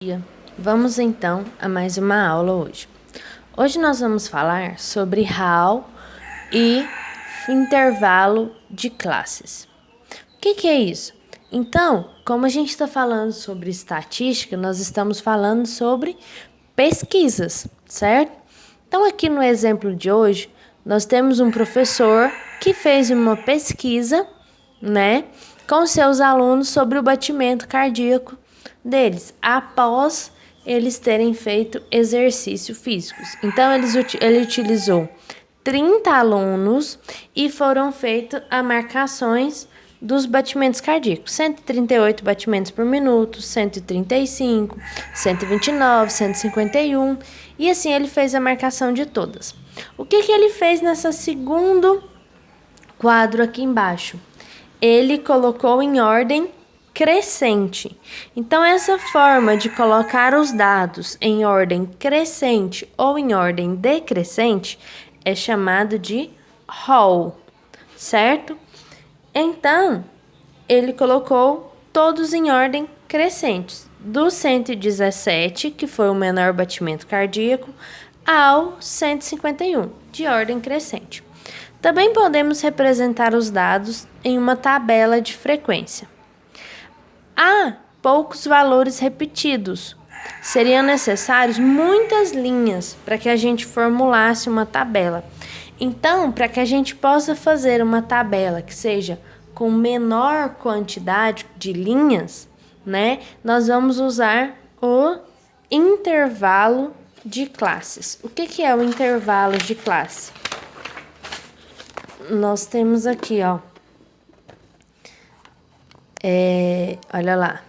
Dia. Vamos então a mais uma aula hoje. Hoje nós vamos falar sobre hall e intervalo de classes. O que é isso? Então, como a gente está falando sobre estatística, nós estamos falando sobre pesquisas, certo? Então, aqui no exemplo de hoje, nós temos um professor que fez uma pesquisa, com seus alunos sobre o batimento cardíaco deles, após eles terem feito exercícios físicos. Então, ele utilizou 30 alunos e foram feitas as marcações dos batimentos cardíacos. 138 batimentos por minuto, 135, 129, 151. E assim ele fez a marcação de todas. O que ele fez nessa segundo quadro aqui embaixo? Ele colocou em ordem crescente. Então, essa forma de colocar os dados em ordem crescente ou em ordem decrescente é chamado de hall, certo? Então, ele colocou todos em ordem crescente, do 117, que foi o menor batimento cardíaco, ao 151, de ordem crescente. Também podemos representar os dados em uma tabela de frequência. Há poucos valores repetidos. Seriam necessárias muitas linhas para que a gente formulasse uma tabela. Então, para que a gente possa fazer uma tabela que seja com menor quantidade de linhas, nós vamos usar o intervalo de classes. O que é o intervalo de classe? Nós temos aqui, olha lá.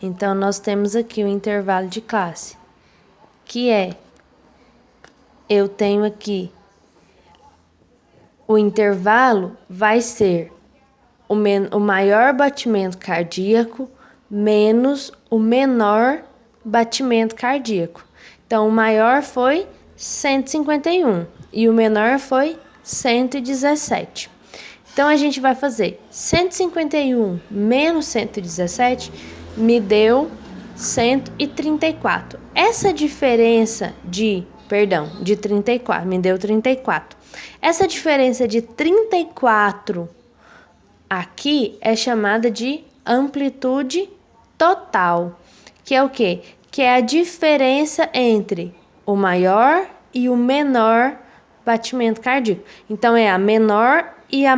Então, nós temos aqui o intervalo de classe, que eu tenho aqui, o intervalo vai ser o maior batimento cardíaco menos o menor batimento cardíaco. Então, o maior foi 151 e o menor foi 117. Então, a gente vai fazer 151 menos 117 me deu 134. Essa diferença de 34, me deu 34. Essa diferença de 34 aqui é chamada de amplitude total, que é o quê? Que é a diferença entre o maior e o menor batimento cardíaco. Então, é a menor e a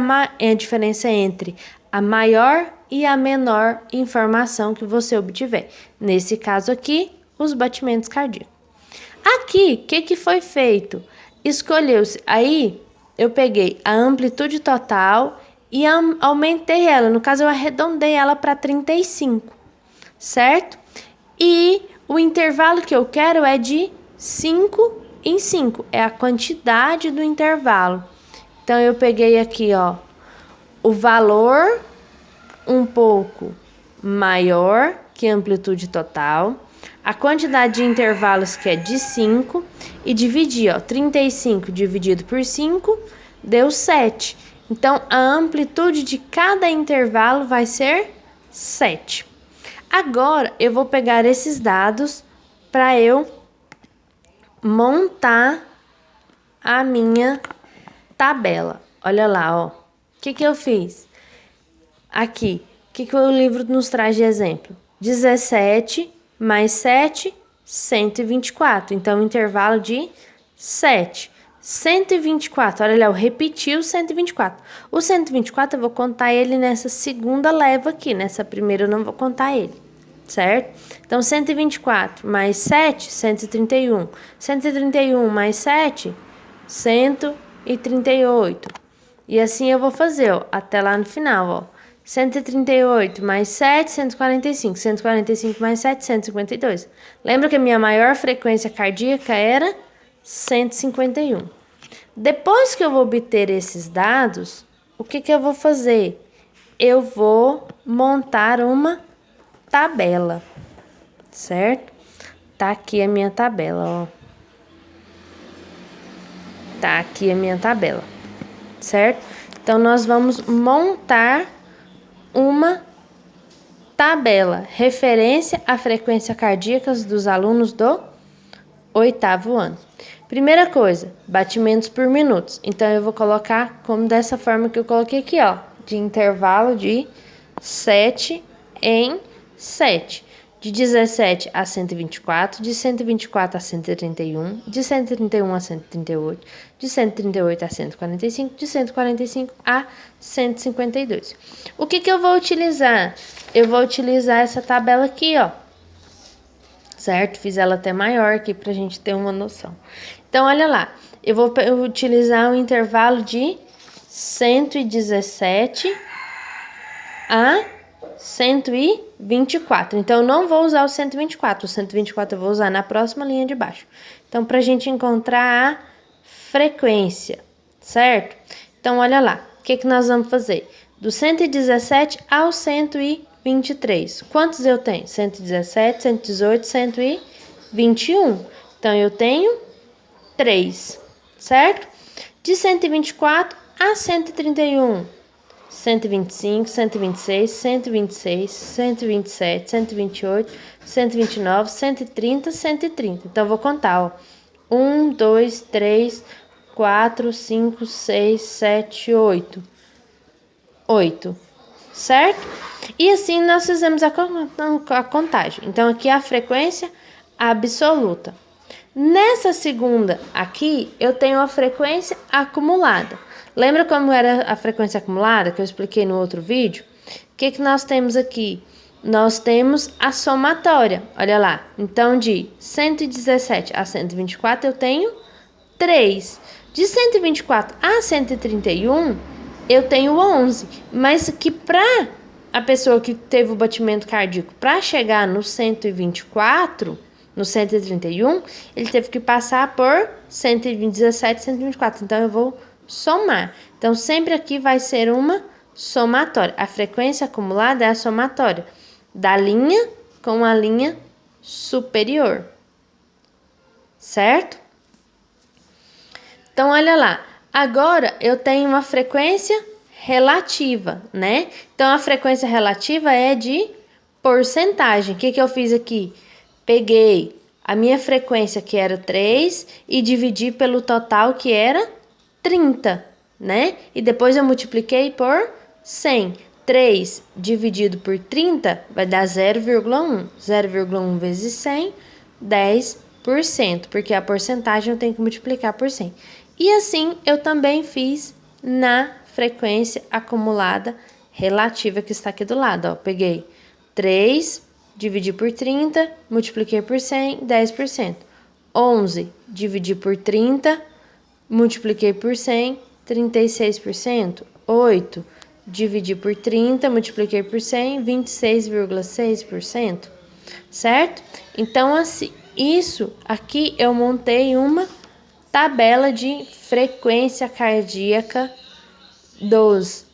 diferença entre a maior e a menor informação que você obtiver. Nesse caso aqui, os batimentos cardíacos. Aqui, o que foi feito? Escolheu-se, aí eu peguei a amplitude total e aumentei ela. No caso, eu arredondei ela para 35, certo? E o intervalo que eu quero é de 5 em 5, é a quantidade do intervalo. Então, eu peguei aqui, o valor um pouco maior que a amplitude total, a quantidade de intervalos que é de 5 e dividi, 35 dividido por 5 deu 7. Então, a amplitude de cada intervalo vai ser 7. Agora, eu vou pegar esses dados para eu montar a minha tabela. Olha lá, O que eu fiz? Aqui, o que o livro nos traz de exemplo? 17 mais 7, 124. Então, intervalo de 7. 124, olha lá, eu repeti o 124. O 124 eu vou contar ele nessa segunda leva aqui, nessa primeira eu não vou contar ele, certo? Então, 124 mais 7, 131. 131 mais 7, 138. E assim eu vou fazer, até lá no final, 138 mais 7, 145. 145 mais 7, 152. Lembra que a minha maior frequência cardíaca era 151. Depois que eu vou obter esses dados, o que eu vou fazer? Eu vou montar uma tabela, certo? Tá aqui a minha tabela, Tá aqui a minha tabela, certo? Então, nós vamos montar uma tabela, referência à frequência cardíaca dos alunos do 8º ano. Primeira coisa, batimentos por minutos. Então, eu vou colocar como dessa forma que eu coloquei aqui, ó, de intervalo de 7 em 7. De 17 a 124, de 124 a 131, de 131 a 138, de 138 a 145, de 145 a 152. O que eu vou utilizar? Eu vou utilizar essa tabela aqui, ó. Certo? Fiz ela até maior aqui pra gente ter uma noção. Então, olha lá. Eu vou utilizar um intervalo de 117 a 124. Então, eu não vou usar o 124. O 124 eu vou usar na próxima linha de baixo. Então, pra gente encontrar a frequência, certo? Então, olha lá. O que nós vamos fazer? Do 117 ao 123. Quantos eu tenho? 117, 118, 121. Então, eu tenho 3, certo? De 124 a 131. 125, 126, 126, 127, 128, 129, 130, 130. Então, eu vou contar, ó. 1, 2, 3, 4, 5, 6, 7, 8. 8, certo? E assim nós fizemos a contagem. Então, aqui é a frequência absoluta. Nessa segunda aqui, eu tenho a frequência acumulada. Lembra como era a frequência acumulada que eu expliquei no outro vídeo? O que nós temos aqui? Nós temos a somatória, olha lá. Então, de 117 a 124, eu tenho 3. De 124 a 131, eu tenho 11. Mas que para a pessoa que teve o batimento cardíaco, para chegar no 124, no 131, ele teve que passar por 117, 124. Então, eu vou somar. Então, sempre aqui vai ser uma somatória. A frequência acumulada é a somatória da linha com a linha superior. Certo? Então, olha lá. Agora, eu tenho uma frequência relativa, né? Então, a frequência relativa é de porcentagem. O que eu fiz aqui? Peguei a minha frequência, que era 3, e dividi pelo total, que era 30, né? E depois eu multipliquei por 100. 3 dividido por 30 vai dar 0,1. 0,1 vezes 100, 10%, porque a porcentagem eu tenho que multiplicar por 100. E assim eu também fiz na frequência acumulada relativa que está aqui do lado, ó. Peguei 3, dividi por 30, multipliquei por 100, 10%. 11, dividi por 30, multipliquei por 100, 36%. 8, dividi por 30, multipliquei por 100, 26,6%. Certo? Então, assim, isso aqui eu montei uma tabela de frequência cardíaca dos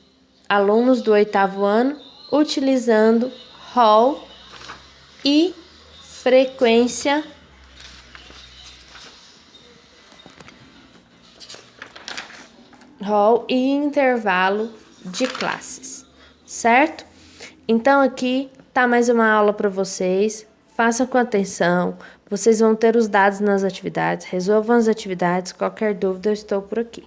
alunos do 8º ano, utilizando Hall e frequência e intervalo de classes, certo? Então, aqui tá mais uma aula para vocês. Façam com atenção. Vocês vão ter os dados nas atividades. Resolvam as atividades. Qualquer dúvida, eu estou por aqui.